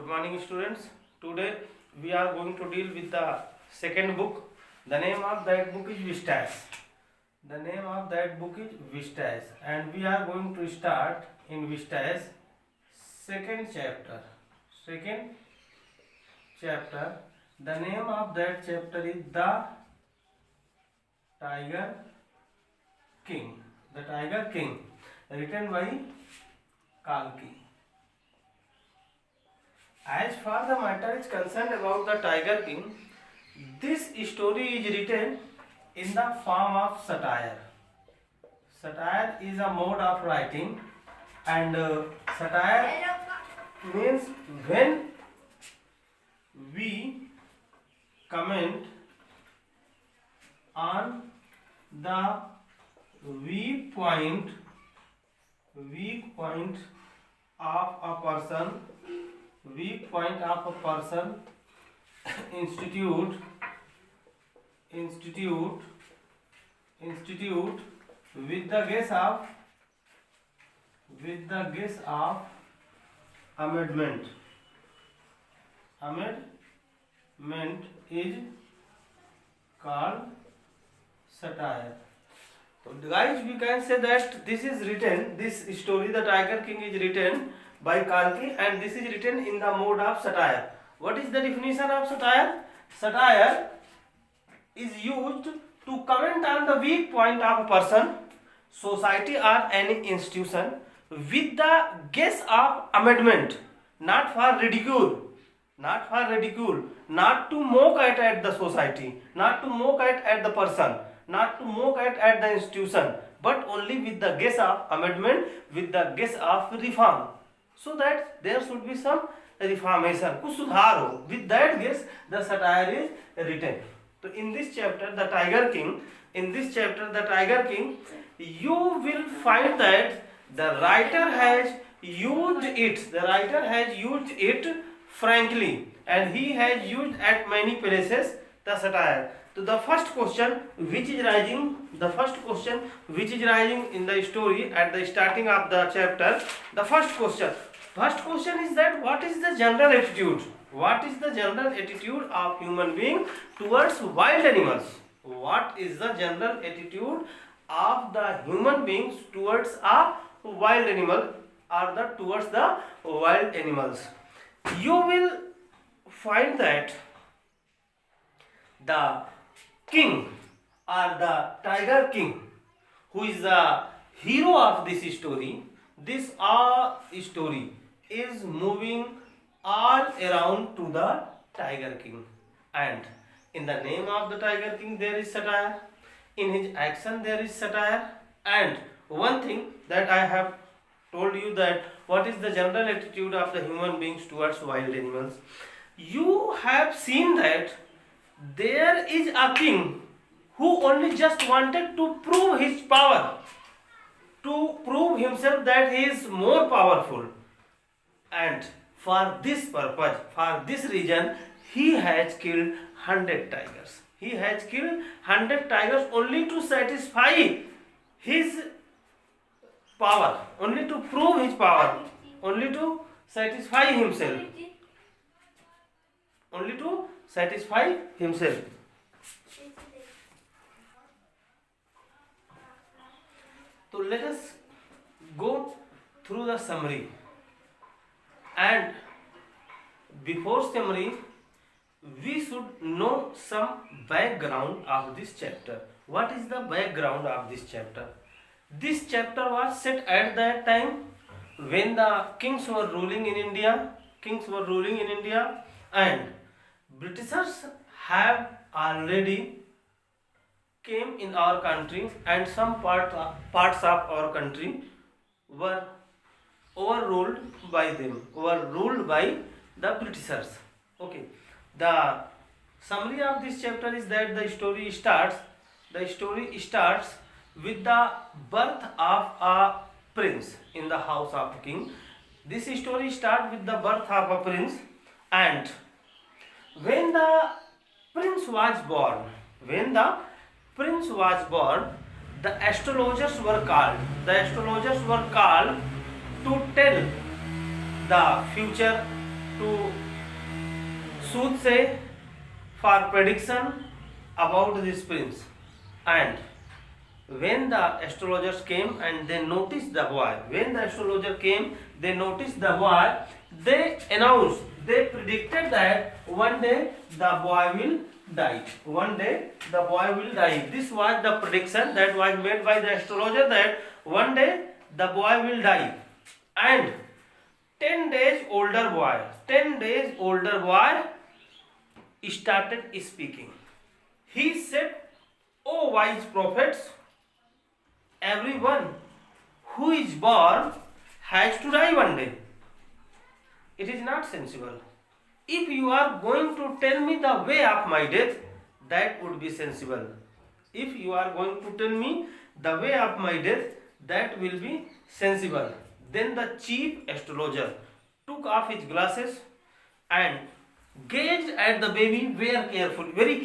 morning, students. Today we are going to deal with the second book. The name of that book is Vistas. The name of that book is Vistas, and we are going to start in Vistas second chapter. Second chapter. The name of that chapter is The Tiger King. The Tiger King, written by Kalki. As far the matter is concerned about the Tiger King, this story is written in the form of satire. Satire is a mode of writing, and satire means when we comment on the weak point of a person, institute with the guess of amendment. Amendment is called satire. So guys, we can say that this story, The Tiger King, is written by Kalki, and this is written in the mode of satire. What is the definition of satire? Satire is used to comment on the weak point of a person, society, or any institution with the guess of amendment, not for ridicule, not to mock at the society, not to mock at the person, not to mock at the institution, but only with the guess of amendment, with the guess of reform, so that there should be some reformation, कुछ सुधार हो. With that guess, the satire is written. So in this chapter, The Tiger King, you will find that the writer has used it frankly, and he has used at many places the satire. So the first question which is rising in the story at the starting of the chapter, the first question is that what is the general attitude? What is the general attitude of human being towards wild animals? What is the general attitude of the human beings towards a wild animal, or towards the wild animals? You will find that the king, or the Tiger King, who is the hero of this story, story is moving all around to the Tiger King, and in the name of the Tiger King there is satire, in his action there is satire. And one thing that I have told you, that what is the general attitude of the human beings towards wild animals. You have seen that there is a king who only just wanted to prove his power, to prove himself that he is more powerful, and for this purpose, for this reason, he has killed 100 tigers. He has killed 100 tigers only to satisfy his power, only to prove his power, only to satisfy himself, So let us go through the summary, and before summary we should know some background of this chapter. What is the background of this chapter? This chapter was set at that time when the kings were ruling in India, and Britishers have already came in our country, and some parts of our country were overruled by the Britishers. Okay. The summary of this chapter is that the story starts with the birth of a prince in the house of a king. This story starts with the birth of a prince, and when the prince was born, the astrologers were called. To tell the future to soothsay for prediction about this prince. And when the astrologers came and they noticed the boy, when the astrologer came, they noticed the boy, they announced, they predicted that one day the boy will die. One day the boy will die. This was the prediction that was made by the astrologer, that one day the boy will die. And 10 days older boy started speaking. He said, "O wise prophets, everyone who is born has to die one day. It is not sensible. If you are going to tell me the way of my death, that would be sensible. If you are going to tell me the way of my death, that will be sensible." Then the chief astrologer took off his glasses and gazed at the baby very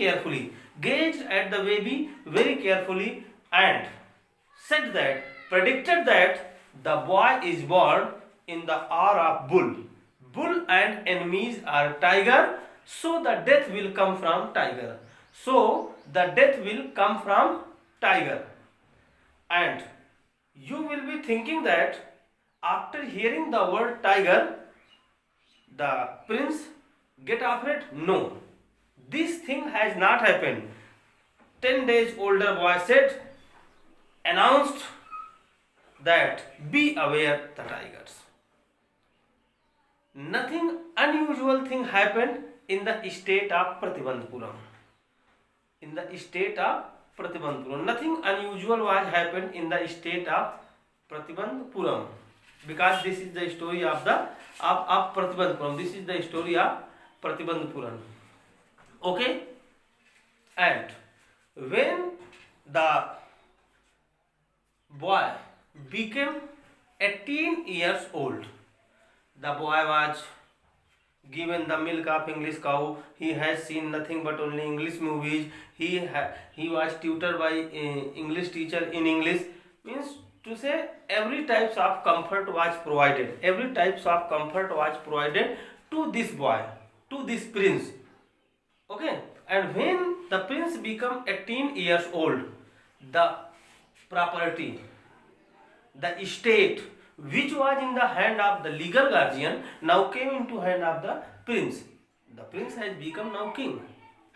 carefully, and said that, predicted that the boy is born in the hour of bull. Bull and enemies are tiger, so the death will come from tiger. And you will be thinking that after hearing the word tiger, the prince get afraid. No, this thing has not happened. 10 days older boy announced that be aware the tigers. Nothing unusual thing happened in the state of Pratibandhapuram. Nothing unusual was happened in the state of Pratibandhapuram, because this is the story of Pratibandhapuram. This is the story of Pratibandhapuram. Okay? And when the boy became 18 years old, the boy was given the milk of English cow. He has seen nothing but only English movies. He was tutored by English teacher in English. Means to say, every types of comfort was provided. To this boy, to this prince. Okay? And when the prince became 18 years old, the property, the estate which was in the hand of the legal guardian now came into hand of the prince. The prince has become now king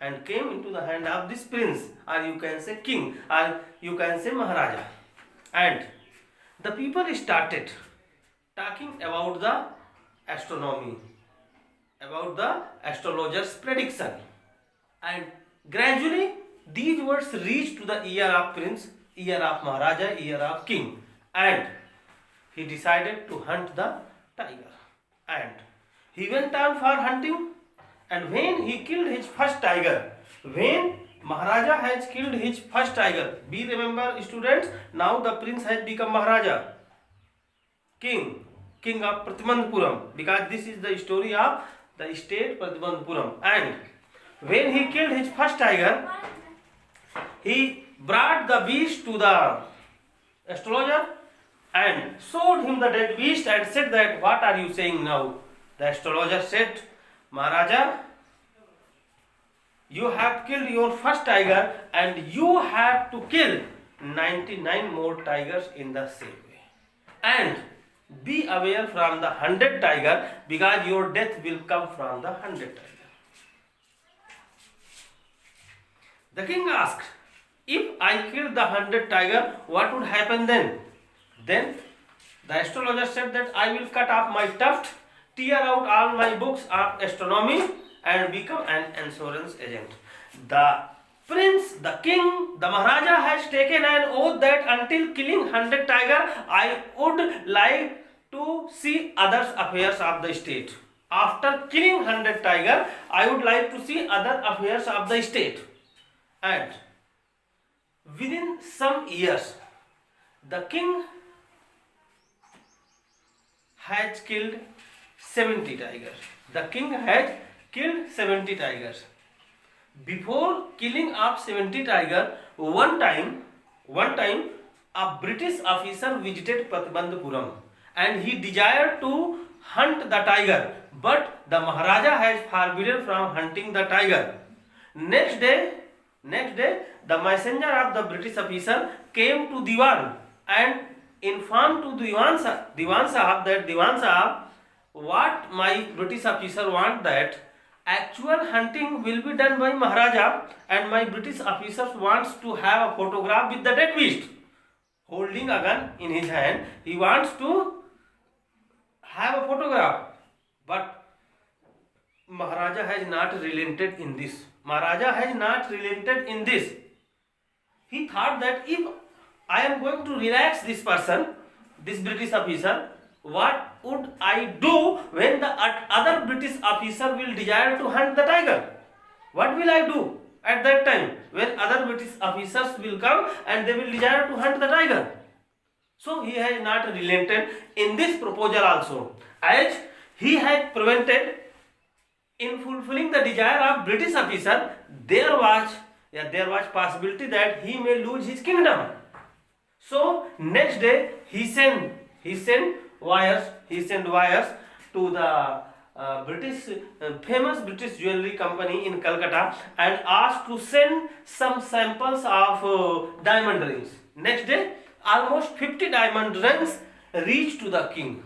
and came into the hand of this prince, or you can say king, or you can say Maharaja. And the people started talking about the astronomy, about the astrologer's prediction, and gradually these words reached to the ear of prince, ear of Maharaja, ear of king, and he decided to hunt the tiger. And he went on for hunting, and when he killed his first tiger, when Maharaja has killed his first tiger, be remember students, now the prince has become Maharaja, king of Pratibandhapuram, because this is the story of the state Pratibandhapuram. And when he killed his first tiger, he brought the beast to the astrologer and showed him the dead beast and said that, "What are you saying now?" The astrologer said, "Maharaja, you have killed your first tiger and you have to kill 99 more tigers in the same way. And be aware from the 100 tiger, because your death will come from the 100 tiger." The king asked, "If I kill the 100 tiger, what would happen then?" Then the astrologer said that, "I will cut off my tuft, tear out all my books of astronomy, and become an insurance agent." The prince, the king, the Maharaja has taken an oath that until killing 100 tiger, I would like to see others affairs of the state. After killing 100 tiger, I would like to see other affairs of the state. And within some years, the king has killed 70 tigers. The king has killed 70 tigers. Before killing of 70 tigers, one time a British officer visited Pratibandhapuram and he desired to hunt the tiger, but the Maharaja has forbidden from hunting the tiger. Next day, the messenger of the British officer came to Diwan and informed to Diwan Sahab that Diwan Sahab, what my British officer want that actual hunting will be done by Maharaja, and my British officer wants to have a photograph with the dead beast. Holding a gun in his hand, he wants to have a photograph, but Maharaja has not relented in this. Maharaja has not relented in this. He thought that if I am going to relax this person, this British officer, what would I do when the other British officer will desire to hunt the tiger? What will I do at that time when other British officers will come and they will desire to hunt the tiger? So he has not relented in this proposal also, as he had prevented in fulfilling the desire of British officer. There was possibility that he may lose his kingdom. So next day he sent wires to the famous British jewelry company in Calcutta and asked to send some samples of diamond rings. Next day, almost 50 diamond rings reached to the king,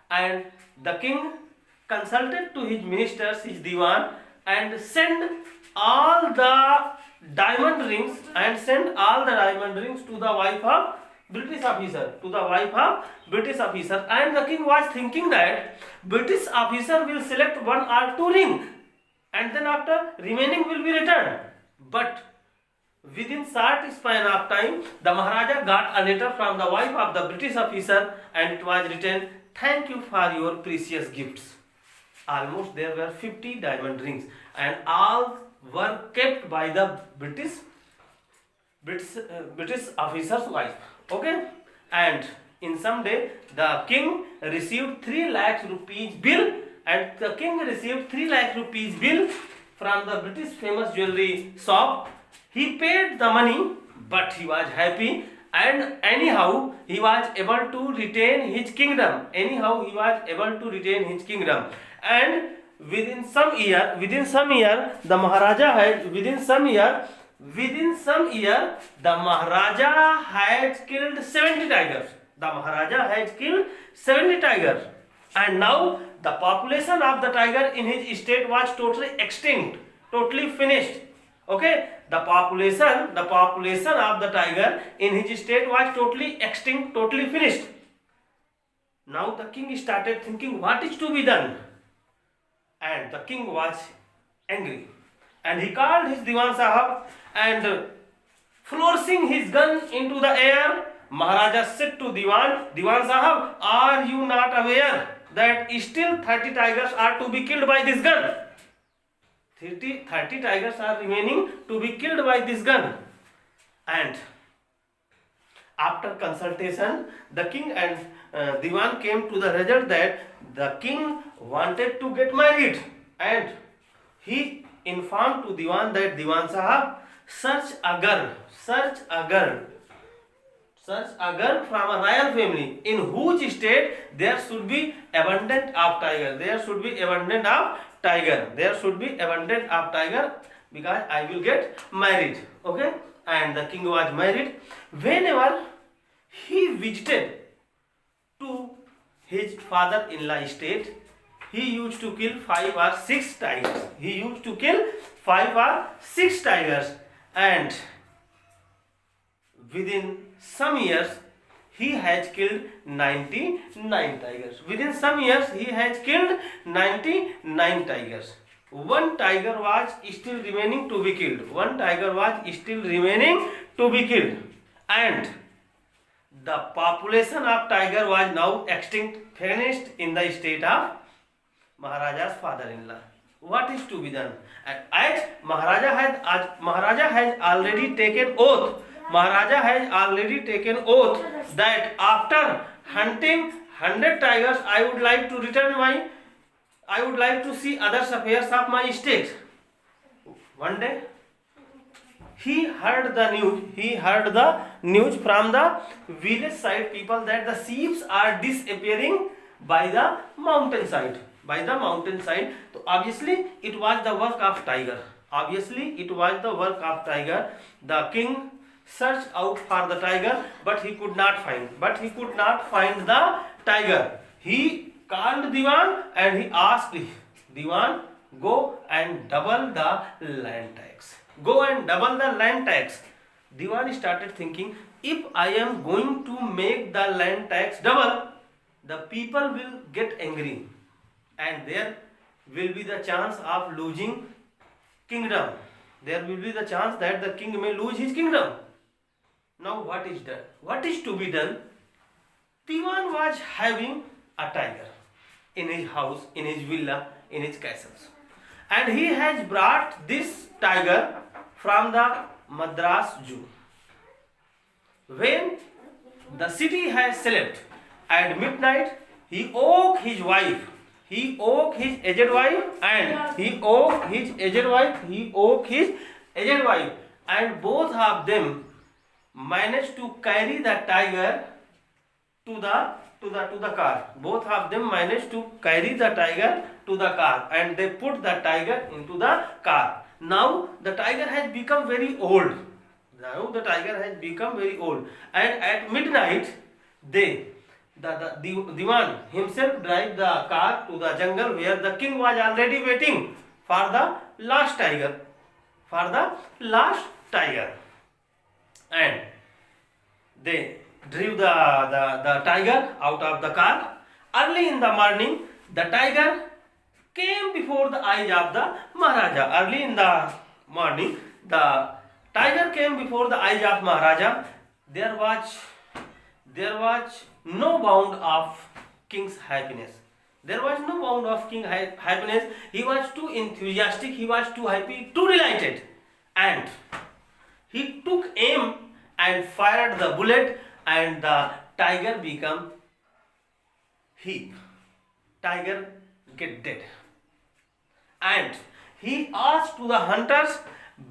and the king consulted to his ministers, his diwan, and sent all the diamond rings to the wife of British officer, and the king was thinking that British officer will select one or two ring, and then after remaining will be returned. But within short span of time, the Maharaja got a letter from the wife of the British officer, and it was written, "Thank you for your precious gifts." Almost there were 50 diamond rings, and all were kept by the British officer's wife. Okay, and in some day the king received 3 lakh rupees bill, from the British famous jewelry shop. He paid the money, but he was happy, and anyhow he was able to retain his kingdom. And within some year, the Maharaja had killed 70 tigers. And now the population of the tiger in his state was totally extinct, totally finished. Okay, the population of the tiger in his state was totally extinct, totally finished. Now the king started thinking what is to be done, and the king was angry, and he called his Diwan Sahab, and flourishing his gun into the air, Maharaja said to Diwan Sahab, "Are you not aware that still 30 tigers are to be killed by this gun? 30 tigers are remaining to be killed by this gun." And after consultation, the king and Diwan came to the result that the king wanted to get married, and he informed to Diwan that, "Diwan Sahab, search a girl from a royal family in whose state there should be abundant of tiger. Because I will get married." Okay, and the king was married. Whenever he visited to his father-in-law estate, he used to kill 5 or 6 tigers. And within some years he has killed 99 tigers. One tiger was still remaining to be killed. And the population of tiger was now extinct, finished in the state of Maharaja's father-in-law. What is to be done? As Maharaja has already taken oath. That after hunting 100 tigers, I would like to see other affairs of my state. One day he heard the news from the village side people that the sheep are disappearing by the mountainside. By the mountainside. So obviously it was the work of tiger. Obviously it was the work of tiger. The king searched out for the tiger, but he could not find. But he could not find the tiger. He called Diwan and he asked Diwan, go and double the land tax. Go and double the land tax. Diwan started thinking, if I am going to make the land tax double, the people will get angry and there will be the chance of losing kingdom. There will be the chance that the king may lose his kingdom. Now what is done? What is to be done? Diwan was having a tiger in his house, in his villa, in his castles. And he has brought this tiger from the Madras Zoo. When the city has slept at midnight, he woke his wife. He woke his aged wife and he woke his aged wife. He woke his aged wife, and both of them managed to carry the tiger to the car. Both of them managed to carry the tiger to the car, and they put the tiger into the car. Now the tiger has become very old. Now the tiger has become very old, and at midnight the Diwan himself drive the car to the jungle where the king was already waiting for the last tiger. For the last tiger, and they drew the tiger out of the car. Early in the morning, the tiger came before the eyes of the Maharaja. Early in the morning, the tiger came before the eyes of Maharaja. There was no bound of king's happiness. There was no bound of king's happiness. He was too enthusiastic, he was too happy, too delighted. And he took aim and fired the bullet, and the tiger became heap. Tiger get dead. And he asked to the hunters,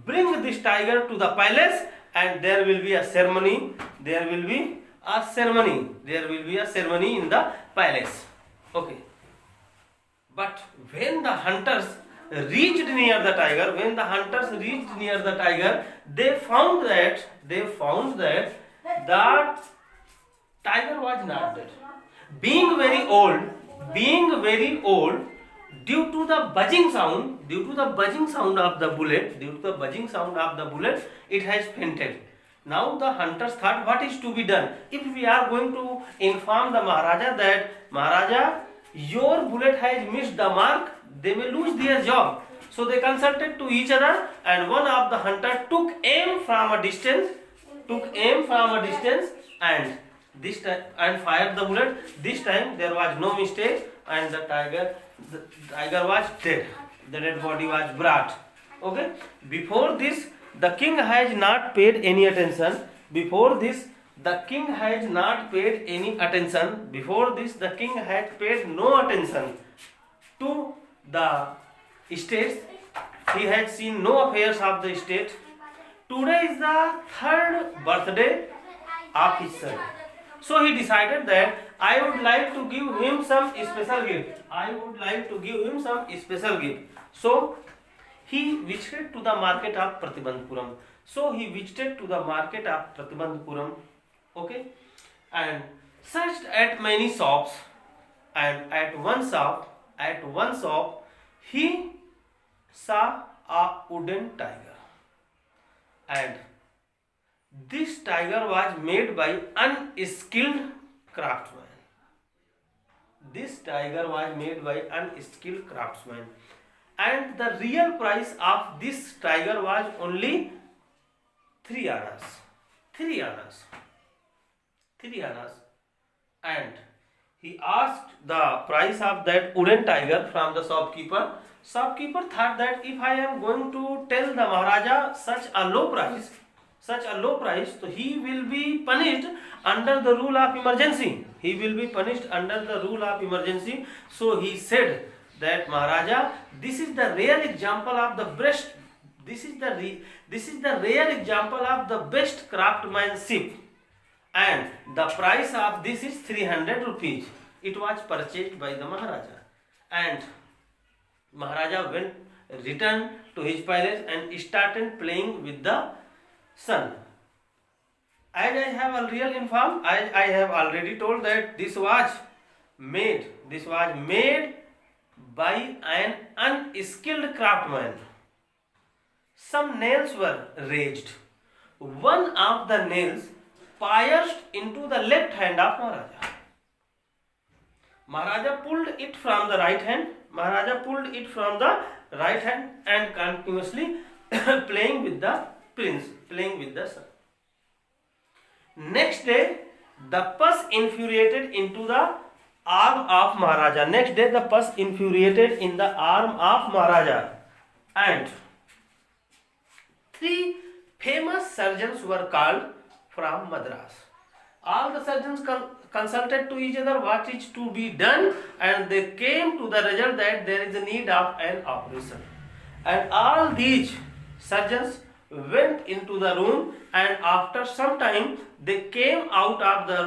bring this tiger to the palace and there will be a ceremony. There will be a ceremony. There will be a ceremony in the palace. Okay. But when the hunters reached near the tiger, they found that the tiger was not dead. Being very old, due to the buzzing sound of the bullet, it has fainted. Now the hunters thought, what is to be done? If we are going to inform the Maharaja that, Maharaja, your bullet has missed the mark, they may lose their job. So they consulted to each other, and one of the hunters took aim from a distance, and fired the bullet. This time there was no mistake, and the tiger was dead. The dead body was brought. Okay. Before this, the king has not paid any attention. Before this, the king had paid no attention to the states. He had seen no affairs of the state. Today is the third birthday of his son. So he decided that I would like to give him some special gift. So he visited to the market of Pratibandhupuram. Okay, and searched at many shops, and at one shop he saw a wooden tiger, and this tiger was made by unskilled craftsman. And the real price of this tiger was only 3 annas. 3 annas. And he asked the price of that wooden tiger from the shopkeeper. Shopkeeper thought that if I am going to tell the Maharaja such a low price, so he will be punished under the rule of emergency. So he said that, Maharaja, this is the rare example of the best craftsmanship, and the price of this is 300 rupees. it was purchased by the Maharaja, and Maharaja returned to his palace and started playing with the sun. As I have already told that this was made by an unskilled craftsman. Some nails were raised. One of the nails pierced into the left hand of Maharaja. Maharaja pulled it from the right hand. And continuously playing with the sun. Next day, the pus infuriated into the arm of Maharaja. And 3 famous surgeons were called from Madras. All the surgeons consulted to each other what is to be done, and they came to the result that there is a need of an operation. And all these surgeons went into the room, and after some time they came out of the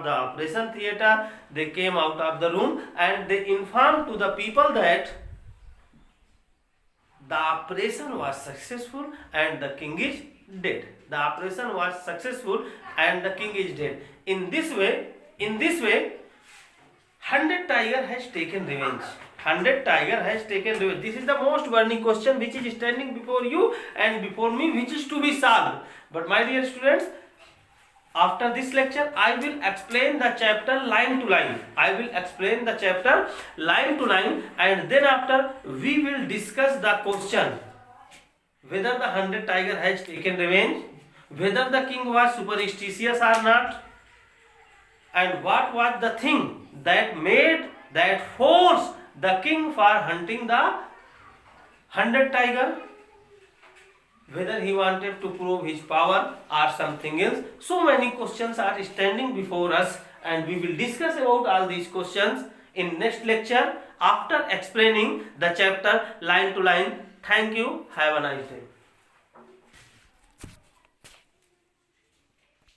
operation theatre, they came out of the room, and they informed to the people that the operation was successful and the king is dead. In this way, 100 tiger has taken revenge. This is the most burning question which is standing before you and before me, which is to be solved. But my dear students, after this lecture, I will explain the chapter line to line. And then after we will discuss the question whether the 100 tiger has taken revenge, whether the king was superstitious or not, and what was the thing that forced the king for hunting the 100 tiger, whether he wanted to prove his power or something else. So many questions are standing before us, and we will discuss about all these questions in next lecture after explaining the chapter line to line. Thank you. Have a nice day.